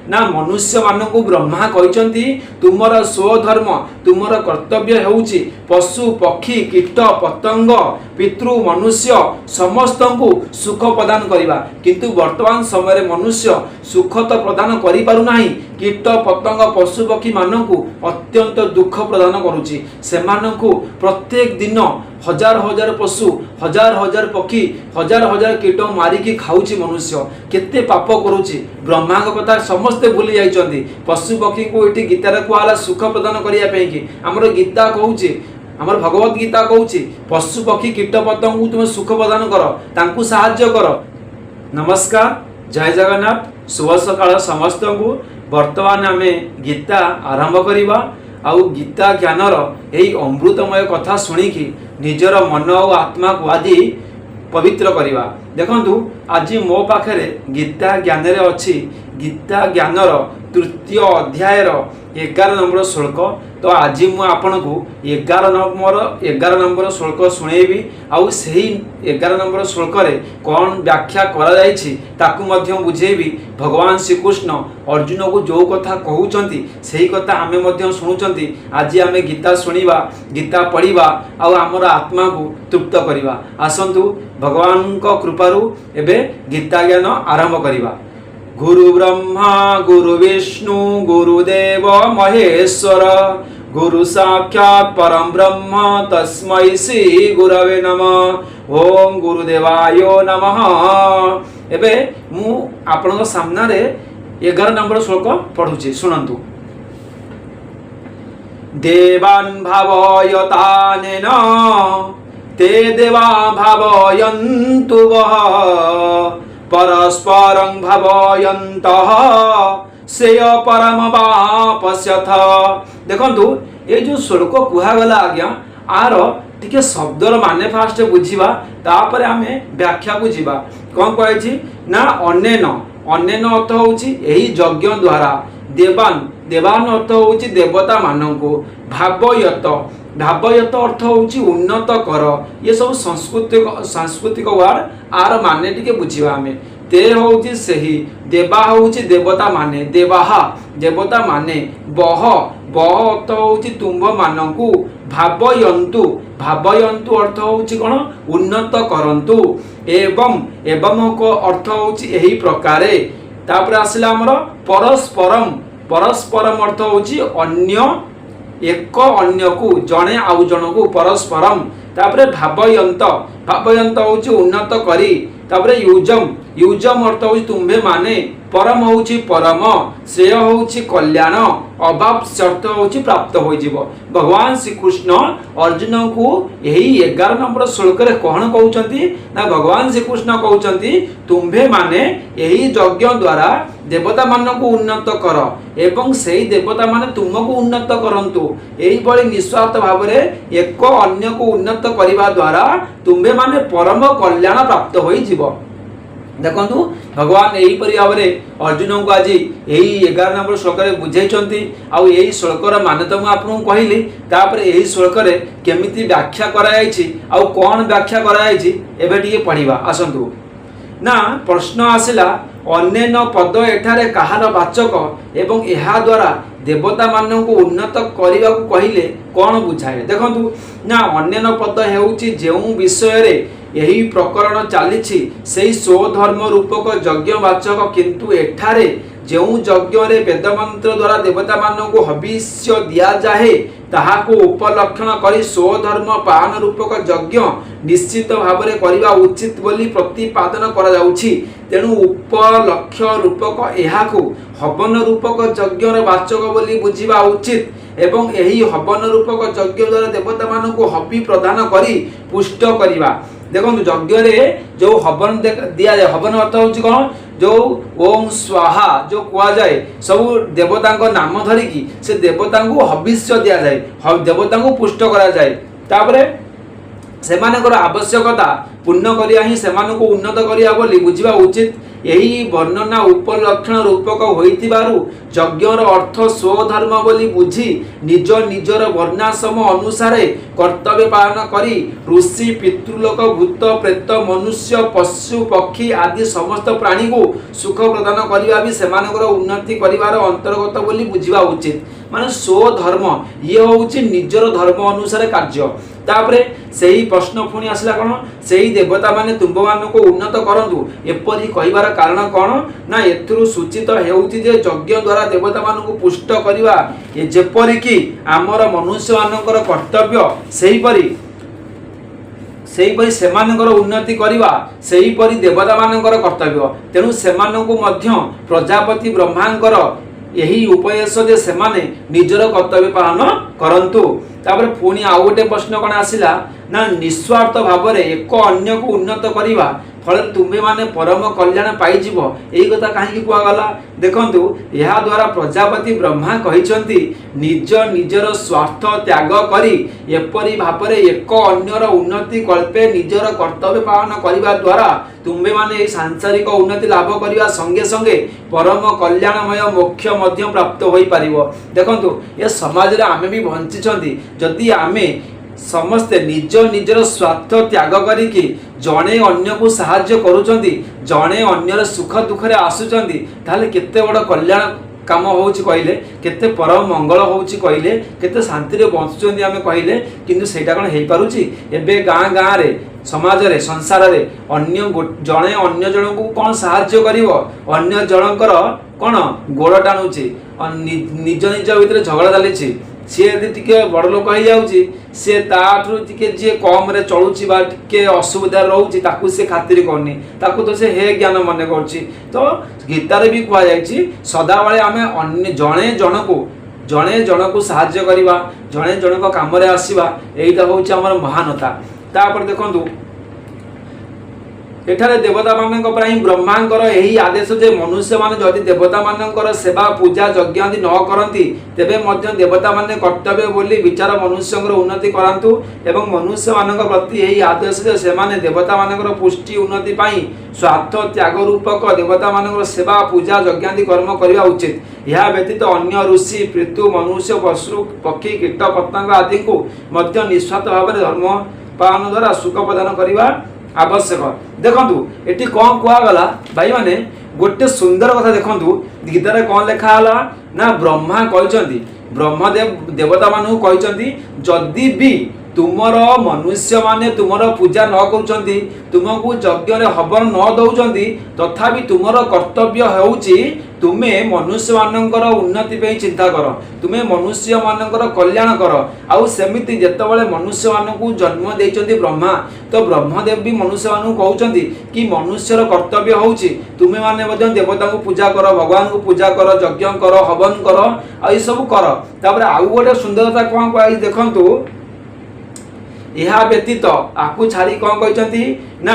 ना मनुष्य मानक ब्रह्मा कहते तुमर स्वधर्म तुमर कर्तव्य होउछि पशु पक्षी कीट पतंग पितृ मनुष्य समस्त को सुख प्रदान करवा किंतु वर्तमान समय मनुष्य सुख तो प्रदान करि पारु नाही कीट पतंग पशु पक्षी मानक अत्यंत दुख प्रदान करुछि सेमानकु प्रत्येक दिन हजार हजार पशु हजार हजार पक्षी हजार हजार कीट मारिकी खाऊची मनुष्य केते पाप करुची ब्रह्मा कथा समस्ते भूली जाइछन्ती पशु पक्षी को एठी गीतार कुआला सुख प्रदान करिया पे कि हमर गीता कहूची हमर भगवत गीता कहूची पशु पक्षी कीट पतंग तुम सुख प्रदान कर तांकू सहाय्य कर। नमस्कार जय जगन्नाथ शुभ सकाळ समस्त को वर्तमान आमे गीता आरंभ करिबा आउ गीता ज्ञानर यही अमृतमय कथा शुणिकी निजर मन और आत्मा को आदि पवित्र करवा। देखंतु आज मो पाखरे गीता ज्ञान रे अछि गीता ज्ञानर तृतीय अध्यायर 11 नंबर श्लोक तो आज मु आपन को 11 नंबर श्लोक सुनेबी आउ सही 11 नंबर श्लोक रे कौन व्याख्या करा जायछि ताकू मध्यम बुझेबी भगवान श्री कृष्ण अर्जुन को जो कथा कहउचंती सही कथा आमे मध्यम सुनुचंती आज आमे गीता सुनिबा गीता पढ़िबा आउ हमर आत्मा को तृप्त करिबा। आसंतु भगवान को कृपारु एबे गीता ज्ञान आरंभ करिबा। गुरु ब्रह्मा गुरु विष्णु गुरुदेव महेश्वर गुरु साक्षात् परम ब्रह्म तस्मै श्री गुरवे नमः ओम गुरुदेवाय नमः। एबे मु आपन सामना रे 11 नंबर श्लोक पढुची सुनंतु। देवान् भावयतानेन ते देवा भावयन्तु वः परस्परं भावयन्तः श्रेय परम वापस्यथ। देखंतु ये जो श्लोक कुहा गला आज्ञा आर टिके शब्दर माने फास्ट बुझिबा तापर आमे व्याख्या को जीवा कोन कहैछि ना अन्यन अन्यन अर्थ होछि एही यज्ञ द्वारा देवान देवान अर्थ होछि देवता माननको भावयत भावयत अर्थ होछि उन्नत कर ये सब सांस्कृतिक वर्ड आर माने टिके बुझिबा आमे ते होछि सही देवा होछि देवता माने देवाहा देवता माने बह बह अर्थ होछि तुम्भ मानकु भावयन्तु भावयन्तु अर्थ होछि कोन उन्नत करंतु एवं एवं को अर्थ होछि एही प्रकारे तापर आसिला हमर परस्परम परस्परम अर्थ होछि अन्य एक अन्य को जणे आउ जण को परस्परम तापर भावयंत भावयंत होछि उन्नत करी तापर युजम युजम अर्थ होछि तुम्भे माने परम होछि परम श्रेय होछि कल्याण अभाव अर्थ होछि प्राप्त होई जीवो। भगवान श्री कृष्ण अर्जुन को यही 11 नंबर श्लोक रे कोन कहउचंती ना भगवान श्री कृष्ण कहउचंती तुम्भे माने यही यज्ञ द्वारा देवता मान को उन्नत कर एवं सेही देवता माने तुमको उन्नत करंतु एही बळी निस्वार्थ भाव रे एक अन्य को उन्नत करिवा द्वारा तुम्भे माने परम कल्याण प्राप्त होई जीवो। देखंतु भगवान एही परि भाव रे अर्जुन को आज एही 11 नंबर श्लोक रे बुझाइछंती आउ एही श्लोक रा माने त मु आपन कहिली तापर एही श्लोक रे केमिति व्याख्या करा जायछि आउ कोन व्याख्या करा जायछि एबे टिके पढिबा। आसंतु ना प्रश्न आसिला अन्यन पद एठारे कहार वाचक एवं एहा द्वारा देवता मान को उन्नत करने को कहले कौन बुझाए। देखंतु ना अन्यन पद हेउची जेउ विषय रे यही प्रकरण चली से स्वधर्म रूपक यज्ञवाचक किंतु एठारे जो यज्ञ रे वेद मंत्र द्वारा देवता मान को हविष्य दिया जाए ताहाको उपलक्षण करी स्वधर्म पालन रूपक यज्ञ निश्चित भाव में करवा उचित बोली प्रतिपादन करा जाउछि। तेणु उपलक्ष्य रूपक एहाको हवन रूपक यज्ञ वाचक बोली बुझिबा उचित एवं यही हवन रूपक यज्ञ द्वारा देवता मान को हवि प्रदान करी पुष्ट करिबा। देखो यज्ञ रे जो हवन दिया जाए हवन अर्थ होछि कोन जो ओम स्वाहा जो कुआ जाए सब देवता को नाम धरिकी से देवता को हविष्य दिया जाए देवता को पुष्ट करा जाए। तापरे सेमानकर आवश्यकता पूर्ण करिया ही सेमानकु उन्नत करिया बोली बुझिबा उचित। यही वर्णना उपलक्षण रूपक होइतिबारु यज्ञर अर्थ स्वधर्म बोली बुझी निज निजर वर्णाश्रम अनुसार कर्तव्य पालन करी ऋषि पितृलोक भूत प्रेत मनुष्य पशु पक्षी आदि समस्त प्राणी को सुख प्रदान करबा भी सेमानकर उन्नति करिवार अंतर्गत बोली बुझिबा उचित। माने स्वधर्म ये होउची निजर धर्म अनुसार कार्य। तापरे सेही प्रश्न पुणी आसला कौन सेही देवता माने तुम मानको उन्नत करंतु एपरि कहिबार कारण कौन ना एथुरु सूचित हेउची जे यज्ञ द्वारा देवता मानको पुष्ट करिवा ए जेपरि कि आमर मनुष्य मानकर कर्तव्य सेहीपरि सेमानकर उन्नति करिवा सेहीपरि देवता मानकर कर्तव्य। तेणु सेमाननको मध्य प्रजापति ब्रह्मांकर यही उपदेश जे सेमाने निजर कर्तव्य पालन करंतु। तापर पुणी आउ गोटे प्रश्न कौन आसिला ना निस्वार्थ भाव में एक अन्य को उन्नत करवा फल तुम्हें माने परम कल्याण पाइजिव यही कथा कहीं कहगला। देखंतु यह द्वारा प्रजापति ब्रह्मा कहिसंती निज निजर स्वार्थ त्याग करी एपरि भाव में एक अन्यर उन्नति कल्पे निजर कर्तव्य पालन करने द्वारा तुम्हें माने सांसारिक उन्नति लाभ करने संगे संगे परम कल्याणमय मोक्ष मध्य प्राप्त हो पारिबो। देखंतु ये समाज रे आमे भी बंचिछंती जदि आमे समस्ते निज निजर स्वार्थ त्याग करिकी जणे अन्य को साहाय्य करूचंती जणे अन्यर सुख दुख रे आसुचंती ताले केते बड़ कल्याण काम होउची कहले केते परम मंगल होउची कहले केते शांति रे बंचुचंती आमे कहले किंतु सेटा कोन हेई पारुची। एबे गाँ गाँ रे समाज रे संसार रे अन्य जणे अन्य जण को कोन साहाय्य करिवो अन्य जनकर कोन गोड़ टाणुची निज निज भीतर झगड़ा चलीची सी यदि टिके बड़ लोक हो जाउची से ताठू टिके जे कम रे चलुची बा टिके असुविधा रहउची ताकू से खातिर करनी ताकू तो से हे ज्ञान मने करची। तो गीता रे भी कुआ जायची सदा बेले आमे अन्य जणे जणको सहाय्य करिवा जणे जणको काम रे आसीबा एइटा होउची हमर महानता। तापर देखंतु एठारे देवता मानक प्राई ब्रह्मांकर यही आदेश जे मनुष्य माने जदि देवता मानकर सेवा पूजा यज्ञ आदि न करंती तेबे मध्य देवता माने कर्तव्य बोली विचार मनुष्यंकर उन्नति करांतु एवं मनुष्य मानक प्रति यही आदेश जे से माने देवता मानकर पुष्टि उन्नति पाई स्वार्थ त्याग रूपक देवता मानकर सेवा पूजा यज्ञ आदि कर्म करबा उचित। यह व्यतीत अन्य ऋषि पृथु मनुष्य पशु पक्षी कीट पतंग आदि को मध्य निस्वार्थ भाव में धर्म पालन द्वारा सुख प्रदान करबा आवश्यक। देखंतु एटी कौन कहगला भाई माने गोटे सुंदर कथा देखंतु गीता कौन लिखा हला ना ब्रह्मा कहचंती ब्रह्मदेव देवता मानू कहचंती जदि भी तुमर मनुष्य माने तुमर पूजा न करूचंती तुमको यज्ञ रे हवन न दउचंती तथापि तुमर कर्तव्य हेउची तुमे मनुष्य मानकर उन्नति पे चिंता कर तुमे मनुष्य मानकर कल्याण कर। आउ सेमिति जेतेबेले मनुष्य मानकु जन्म देइचंती ब्रह्मा तो ब्रह्मदेव भी मनुष्य मानकु कहउचंती कि मनुष्यर कर्तव्य होउची तुमे माने मध्य देवता को पूजा कर भगवान को पूजा कर यज्ञ कर हवन कर आ ई सब कर। तापर आउ गोटे सुंदरता कोन कहै देखंतु यह व्यतीत आकु छाड़ी कौन कहते ना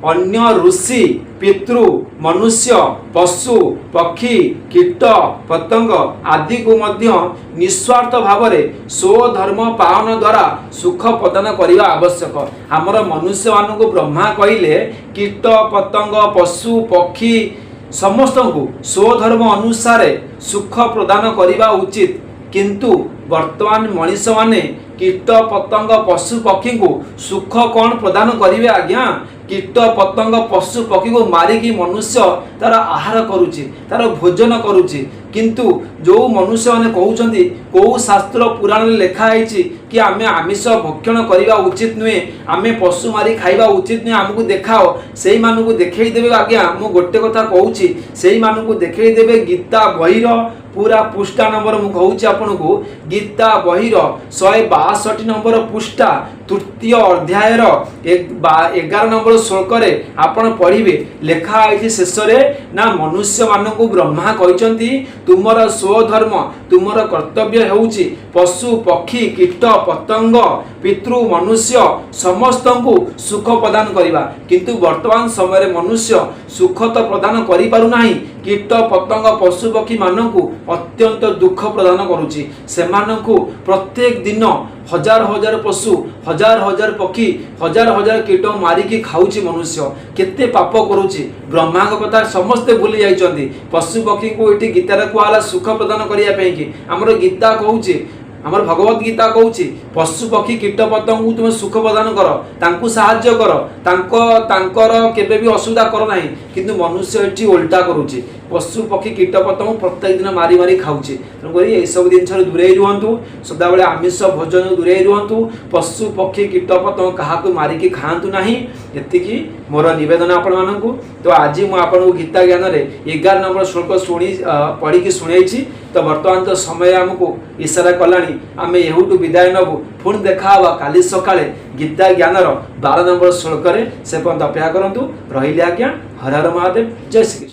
अन्य ऋषि पितृ मनुष्य पशु पक्षी कीट पतंग आदि को मध्य निस्वार्थ भाव में स्वधर्म पालन द्वारा सुख प्रदान करने आवश्यक। आमर मनुष्य मान को ब्रह्मा कहले कीट पतंग पशु पक्षी समस्त को स्वधर्म अनुसार सुख प्रदान करने उचित किंतु वर्तमान मनीष माने कीट पतंग पशु पक्षी को सुख कौन प्रदान करिवे आज्ञा कीट पतंग पशु पक्षी को मारिकी मनुष्य तार आहार करुची तार भोजन करुची किंतु जो मनुष्य माने कहउचंती को शास्त्र पुराण में लिखा है कि आमे आमिष भक्षण करवा उचित नुहे आमे पशु मारी खाइबा उचित नुहे आमको देखाओ से मानू देखई देबे आज्ञा मु गोटे कथा कहूची से मानू देखई देबे गीता बहिर पूरा पृष्ठा नंबर मु कहूची आपन को गीता बहिर 162 नंबर पृष्ठा तृतीय अध्याय 11 नंबर श्लोक रे आपण पढ़िबे लेखा आइछि शेष रे ना मनुष्य मानकु ब्रह्मा कहिसंती तुमर स्वधर्म तुमर कर्तव्य हेउछि पशु पक्षी कीट पतंग पितृ मनुष्य समस्त को सुख प्रदान करिबा किंतु वर्तमान समय रे मनुष्य सुख तो प्रदान करि पारु नाही कीट पतंग पशु पक्षी मानकु अत्यंत दुख प्रदान करुछि सेमानकु प्रत्येक दिन हजार हजार पशु हजार हजार पक्षी हजार हजार कीट मारिकी खाऊची मनुष्य केते पाप करुची ब्रह्मा कथा समस्ते भूली जाइछन्ति पशु पक्षी को एठी गीतार कुआला सुख प्रदान करिया पे कि हमर गीता कहूची हमर भगवत गीता कहूची पशु पक्षी कीट पतंग तुम सुख प्रदान कर तांकु साहाय्य कर तांकर केबे भी असुविधा कर नाही किंतु मनुष्य एठी उल्टा करूची पशु पक्षी कीट पतंग प्रत्येक दिन मारी मारी खाऊची तेणुकरी ये सब जिन दूरे रुहतु सदा बेले आमिष भोजन दूरे रुहतु पशु पक्षी कीट पतंग क्या मारिकी खातु ना ये मोर नवेदन आपण मानू तो आज मुझे गीता ज्ञान रे 11 नंबर श्लोक शुणी पढ़ी शुणी तो बर्तमान तो समय आमको इशारा कलानी आम एहुटू विदाय नबू पुणी देखा काली सकाळे गीता ज्ञानर 12 नंबर श्लोक से पर्यंत अपेक्षा करूँ रही आज्ञा हर हर महादेव जय श्री कृष्ण।